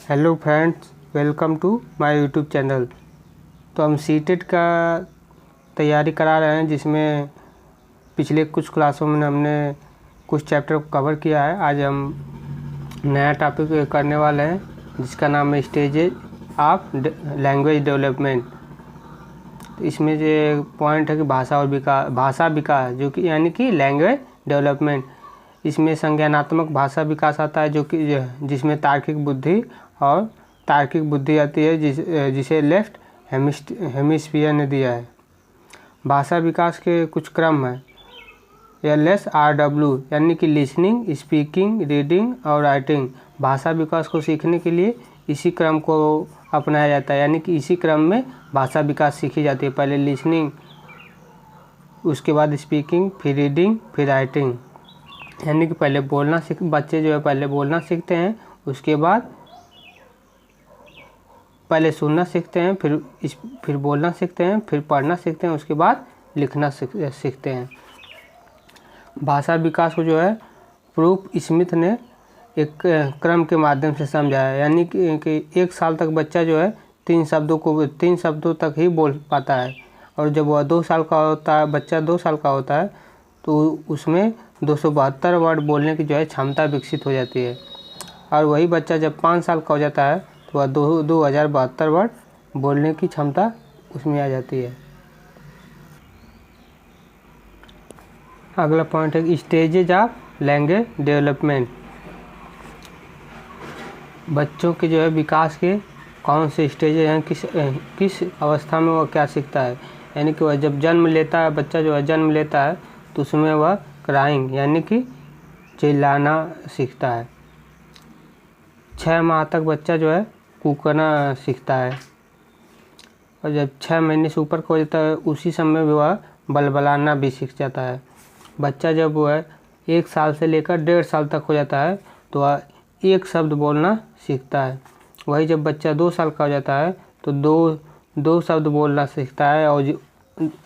Hello friends, welcome to my YouTube channel. तो हम CTET का तैयारी करा रहे हैं, जिसमें पिछले कुछ क्लासों में हमने कुछ चैप्टर को कवर किया है। आज हम नया टॉपिक करने वाले हैं, जिसका नाम है स्टेजेज ऑफ लैंग्वेज डेवलपमेंट। तो इसमें जो पॉइंट है कि भाषा विकास जो कि यानी कि लैंग्वेज डेवलपमेंट। इसमें संज्ञानात्मक भाषा विकास आता है, जो कि जिसमें तार्किक बुद्धि और तार्किक बुद्धि आती है, जिसे लेफ्ट हेमिस्फीयर ने दिया है। भाषा विकास के कुछ क्रम है। LSRW यानी कि लिसनिंग, स्पीकिंग, रीडिंग और राइटिंग। भाषा विकास को सीखने के लिए इसी क्रम को अपनाया जाता है, यानी कि इसी क्रम में भाषा विकास सीखी जाती है। पहले लिसनिंग, उसके बाद स्पीकिंग, फिर रीडिंग, फिर राइटिंग। यानी कि पहले बच्चे जो है पहले बोलना सीखते हैं, उसके बाद पहले सुनना सीखते हैं, फिर बोलना सीखते हैं, फिर पढ़ना सीखते हैं, उसके बाद लिखना सीखते हैं। भाषा विकास को जो है प्रूफ स्मिथ ने एक क्रम के माध्यम से समझाया। यानी कि 1 साल तक बच्चा जो है 3 शब्दों तक ही बोल पाता है, और जब वह 2 साल का होता है, बच्चा 2 साल का होता है, तो उसमें 272 वर्ड बोलने की जो है क्षमता विकसित हो जाती है। और वही बच्चा जब 5 साल का हो जाता है, तो वह 2072 वर्ड बोलने की क्षमता उसमें आ जाती है। अगला पॉइंट है स्टेजेज ऑफ लैंग्वेज डेवलपमेंट। बच्चों के जो है विकास के कौन से स्टेजेज हैं, किस अवस्था में वह क्या सीखता है। यानी कि वह जब जन्म लेता है, बच्चा जो है जन्म लेता है, तो उसमें वह क्राइंग यानी कि चिल्लाना सीखता है। 6 माह तक बच्चा जो है कूकना सीखता है, और जब 6 महीने से ऊपर का हो जाता है, उसी समय भी वह बलबलाना भी सीख जाता है। बच्चा जब वह 1 साल से लेकर 1.5 साल तक हो जाता है, तो वह 1 शब्द बोलना सीखता है। वही जब बच्चा 2 साल का हो जाता है, तो दो शब्द बोलना सीखता है, और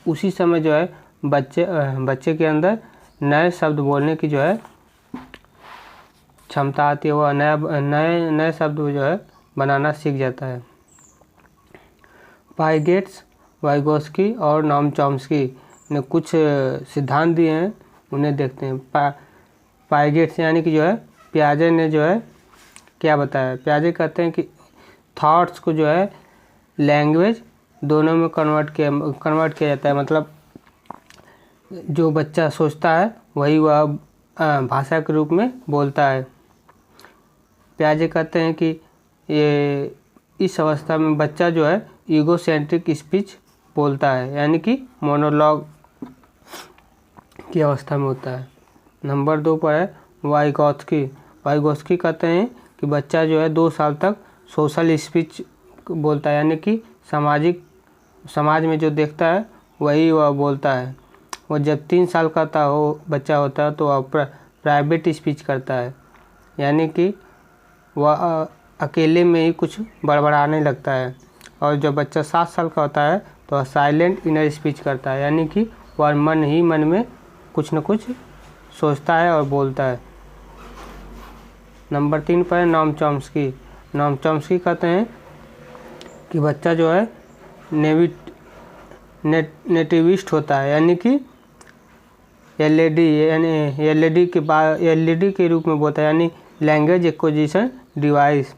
उसी समय जो है बच्चे के अंदर नए शब्द बोलने की जो है क्षमता आती है। वह नए शब्द जो है बनाना सीख जाता है। पाइगेट्स, वाइगोस्की और नोम चॉम्स्की ने कुछ सिद्धांत दिए हैं, उन्हें देखते हैं। पाइगेट्स यानी कि जो है पियाजे ने जो है क्या बताया। पियाजे कहते हैं कि थॉट्स को जो है लैंग्वेज दोनों में कन्वर्ट किया जाता है। मतलब जो बच्चा सोचता है वही वह भाषा के रूप में बोलता है। पियाजे कहते हैं कि ये इस अवस्था में बच्चा जो है ईगोसेंट्रिक स्पीच बोलता है, यानी कि मोनोलॉग की अवस्था में होता है। नंबर 2 पर है वाइगोस्की कहते हैं कि बच्चा जो है 2 साल तक सोशल स्पीच बोलता है, यानी कि समाज में जो देखता है वही वह बोलता है। वो जब 3 साल का बच्चा होता है, तो वह प्राइवेट स्पीच करता है, यानी कि वह अकेले में ही कुछ बड़बड़ाने लगता है। और जब बच्चा 7 साल का होता है, तो वह साइलेंट इनर स्पीच करता है, यानी कि वह मन ही मन में कुछ न कुछ सोचता है और बोलता है। नंबर 3 पर है नोम चॉम्स्की कहते हैं कि बच्चा जो है नेटिविस्ट होता है, यानी कि एलईडी के रूप में बोलता है, यानी लैंग्वेज एक्विजिशन डिवाइस।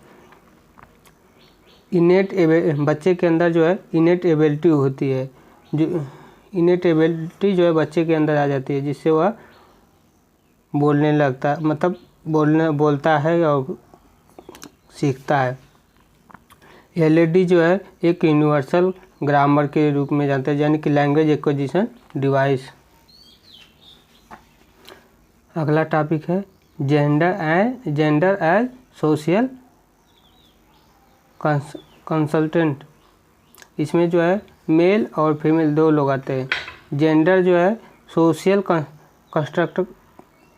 बच्चे के अंदर जो है इनेट एबिलिटी होती है, जो इनेट एबिलिटी जो है बच्चे के अंदर आ जाती है, जिससे वह बोलने लगता है, मतलब बोलता है और सीखता है। एलईडी जो है एक यूनिवर्सल ग्रामर के रूप में जानते हैं, यानी कि लैंग्वेज एक्विजिशन डिवाइस। अगला टॉपिक है जेंडर एज सोशल कंसल्टेंट। इसमें जो है मेल और फीमेल 2 लोग आते हैं। जेंडर जो है सोशल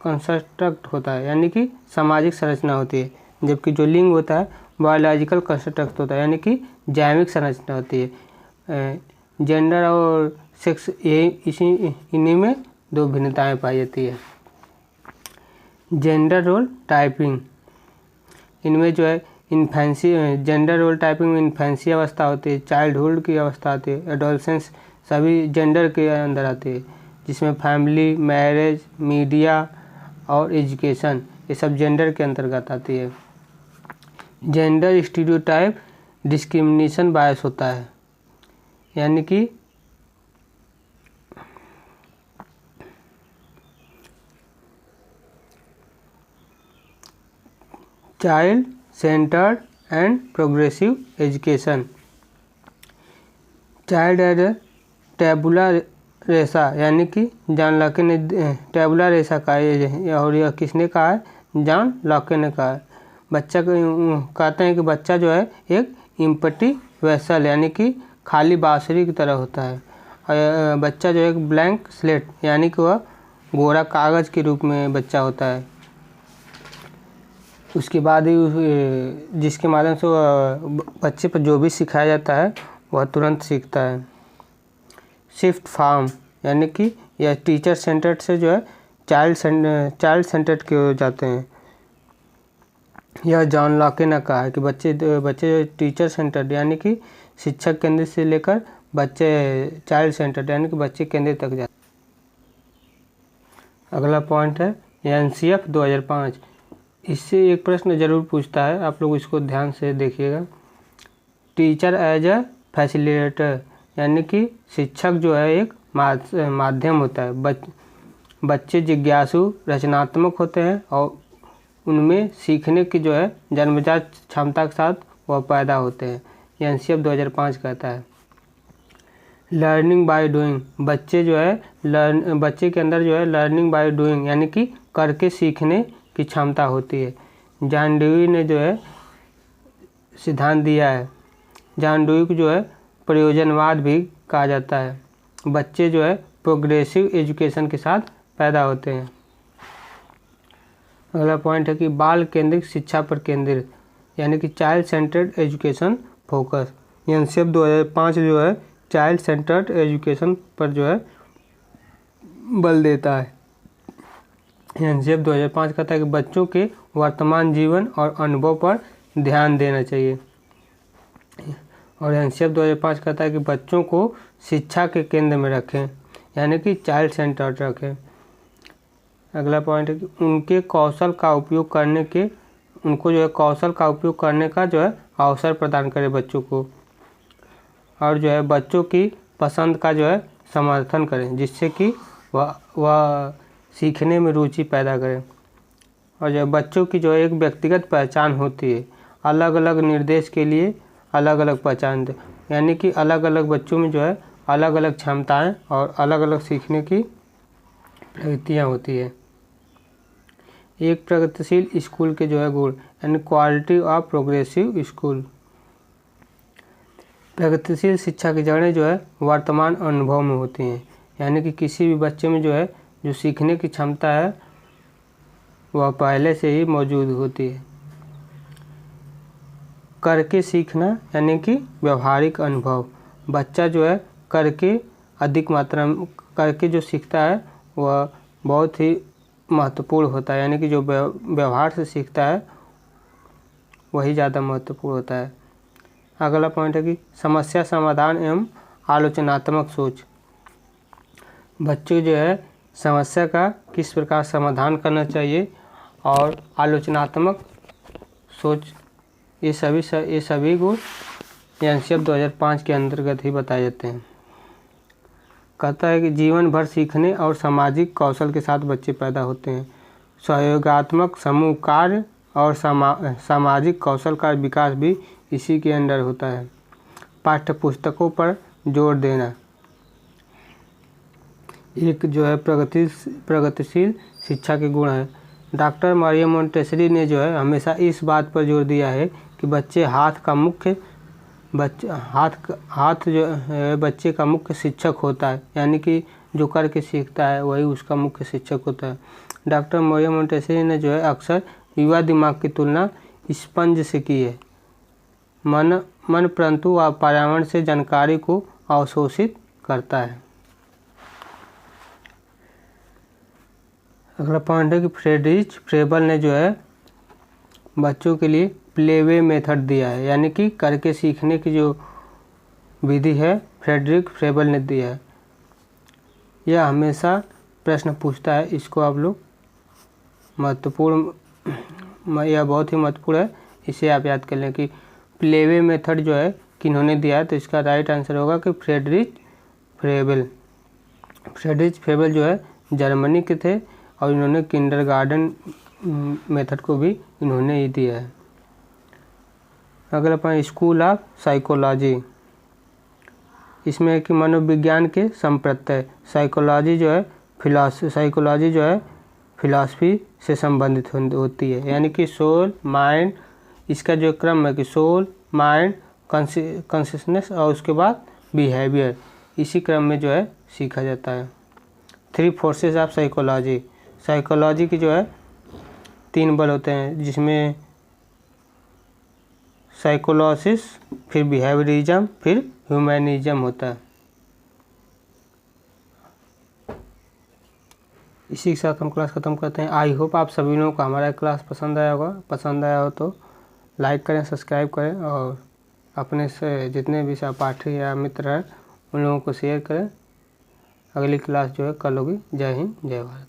कंस्ट्रक्ट होता है, यानी कि सामाजिक संरचना होती है, जबकि जो लिंग होता है बायोलॉजिकल कंस्ट्रक्ट होता है, यानी कि जैविक संरचना होती है। जेंडर और सेक्स इन्हीं में 2 भिन्नताएं पाई जाती है। जेंडर रोल टाइपिंग, इनमें जो है इन्फेंसी, जेंडर रोल टाइपिंग में इन्फेंसी अवस्था होती है, चाइल्डहुड की अवस्था आती है, एडोलसेंस, सभी जेंडर के अंदर आती है, जिसमें फैमिली, मैरिज, मीडिया और एजुकेशन ये सब जेंडर के अंतर्गत आती है। जेंडर स्टीरियोटाइप डिस्क्रिमिनेशन बायस होता है, यानी कि child centred and progressive education. Child as tabula rasa, यानी कि जॉन लॉके ने टैबुला रेसा कहा है, और यह किसने कहा है? जॉन लॉके ने कहा है। बच्चा को कहते हैं कि बच्चा जो है एक इम्पटी वेसल, यानी कि खाली बांसुरी की तरह होता है। और बच्चा जो है एक ब्लैंक स्लेट, यानी कि वह गोरा कागज़ के रूप में बच्चा होता है। उसके बाद ही जिसके माध्यम से बच्चे पर जो भी सिखाया जाता है वह तुरंत सीखता है। शिफ्ट फार्म, यानी कि यह टीचर सेंटर्ड से जो है चाइल्ड सेंटर्ड के हो जाते हैं। यह जॉन लॉके ने कहा है कि बच्चे टीचर सेंटर्ड, यानी कि शिक्षक केंद्रित से लेकर बच्चे चाइल्ड सेंटर्ड, यानी कि बच्चे केंद्रित तक जाते। अगला पॉइंट है एनसीएफ 2005। इससे एक प्रश्न जरूर पूछता है, आप लोग इसको ध्यान से देखिएगा। टीचर एज अ फैसिलिटेटर, यानी कि शिक्षक जो है एक माध्यम होता है। बच्चे जिज्ञासु, रचनात्मक होते हैं और उनमें सीखने की जो है जन्मजात क्षमता के साथ वह पैदा होते हैं। एनसीएफ 2005 कहता है। लर्निंग बाय डूइंग, बच्चे के अंदर जो है लर्निंग बाय डूइंग, यानी कि करके सीखने की क्षमता होती है। जॉन डेवी ने जो है सिद्धांत दिया है। जॉन डेवी को जो है प्रयोजनवाद भी कहा जाता है। बच्चे जो है प्रोग्रेसिव एजुकेशन के साथ पैदा होते हैं। अगला पॉइंट है कि बाल केंद्रित शिक्षा पर केंद्रित, यानी कि child centred education focus. NCF 2005 जो है चाइल्ड सेंटर्ड एजुकेशन पर जो है बल देता है। एनसीएफ 2005 कहता है कि बच्चों के वर्तमान जीवन और अनुभव पर ध्यान देना चाहिए। और एनसीएफ 2005 कहता है कि बच्चों को शिक्षा के केंद्र में रखें, यानी कि चाइल्ड सेंटर्ड रखें। अगला पॉइंट है कि उनको जो है कौशल का उपयोग करने का जो है अवसर प्रदान करें बच्चों को, और जो है बच्चों की पसंद का जो है समर्थन करें, जिससे कि वह सीखने में रुचि पैदा करें। और जो बच्चों की जो है एक व्यक्तिगत पहचान होती है, अलग अलग निर्देश के लिए अलग अलग पहचान दे, यानी कि अलग अलग बच्चों में जो है अलग अलग क्षमताएं और अलग अलग सीखने की प्रवृत्तियाँ होती है। एक प्रगतिशील स्कूल के जो है गुण, यानी क्वालिटी ऑफ प्रोग्रेसिव स्कूल। प्रगतिशील शिक्षा की जड़ें जो है वर्तमान अनुभव में होती हैं, यानी कि किसी भी बच्चे में जो है जो सीखने की क्षमता है वह पहले से ही मौजूद होती है। करके सीखना, यानी कि व्यवहारिक अनुभव। बच्चा जो है करके अधिक मात्रा में करके जो सीखता है वह बहुत ही महत्वपूर्ण होता है, यानी कि जो व्यवहार से सीखता है वही ज़्यादा महत्वपूर्ण होता है। अगला पॉइंट है कि समस्या समाधान एवं आलोचनात्मक सोच। बच्चे जो है समस्या का किस प्रकार समाधान करना चाहिए और आलोचनात्मक सोच, ये सभी गुण एनसीएफ 2005 के अंतर्गत ही बताए जाते हैं। कहता है कि जीवन भर सीखने और सामाजिक कौशल के साथ बच्चे पैदा होते हैं। सहयोगात्मक समूह कार्य और सामाजिक कौशल का विकास भी इसी के अंदर होता है। पाठ्य पुस्तकों पर जोर देना एक जो है प्रगतिशील शिक्षा के गुण है। डॉक्टर मरियम मोंटेसरी ने जो है हमेशा इस बात पर जोर दिया है कि हाथ जो है बच्चे का मुख्य शिक्षक होता है, यानी कि जो करके सीखता है वही उसका मुख्य शिक्षक होता है। डॉक्टर मरियम मोंटेसरी ने जो है अक्सर युवा दिमाग की तुलना स्पंज से की है। मन परंतु वह पर्यावरण से जानकारी को अवशोषित करता है। अगला पॉइंट है कि फ्रेडरिच फ्रेबल ने जो है बच्चों के लिए प्लेवे मेथड दिया है, यानी कि करके सीखने की जो विधि है फ्रेडरिक फ्रेबल ने दिया है। यह हमेशा प्रश्न पूछता है, इसको आप लोग महत्वपूर्ण, यह बहुत ही महत्वपूर्ण है, इसे आप याद कर लें कि प्लेवे मेथड जो है किन्होंने दिया है। तो इसका राइट आंसर होगा कि फ्रेडरिक फ्रेबल। फ्रेडरिक फ्रेबल जो है जर्मनी के थे और इन्होंने किंडरगार्टन मेथड को भी इन्होंने ही दिया है। अगला पॉइंट स्कूल ऑफ साइकोलॉजी, इसमें है कि मनोविज्ञान के संप्रत्यय। साइकोलॉजी जो है फिलॉसफी से संबंधित होती है, यानी कि सोल माइंड, इसका जो क्रम है कि सोल माइंड कॉन्शियसनेस और उसके बाद बिहेवियर, इसी क्रम में जो है सीखा जाता है। 3 फोर्सेस ऑफ साइकोलॉजी, साइकोलॉजी की जो है 3 बल होते हैं, जिसमें साइकोलॉजिस, फिर बिहेवियरिज्म, फिर ह्यूमनिज्म होता है। इसी के साथ हम क्लास ख़त्म करते हैं। आई होप आप सभी लोगों को हमारा क्लास पसंद आया होगा। पसंद आया हो तो लाइक करें, सब्सक्राइब करें और अपने से जितने भी सहपाठी या मित्र हैं उन लोगों को शेयर करें। अगली क्लास जो है कल होगी। जय हिंद, जय भारत।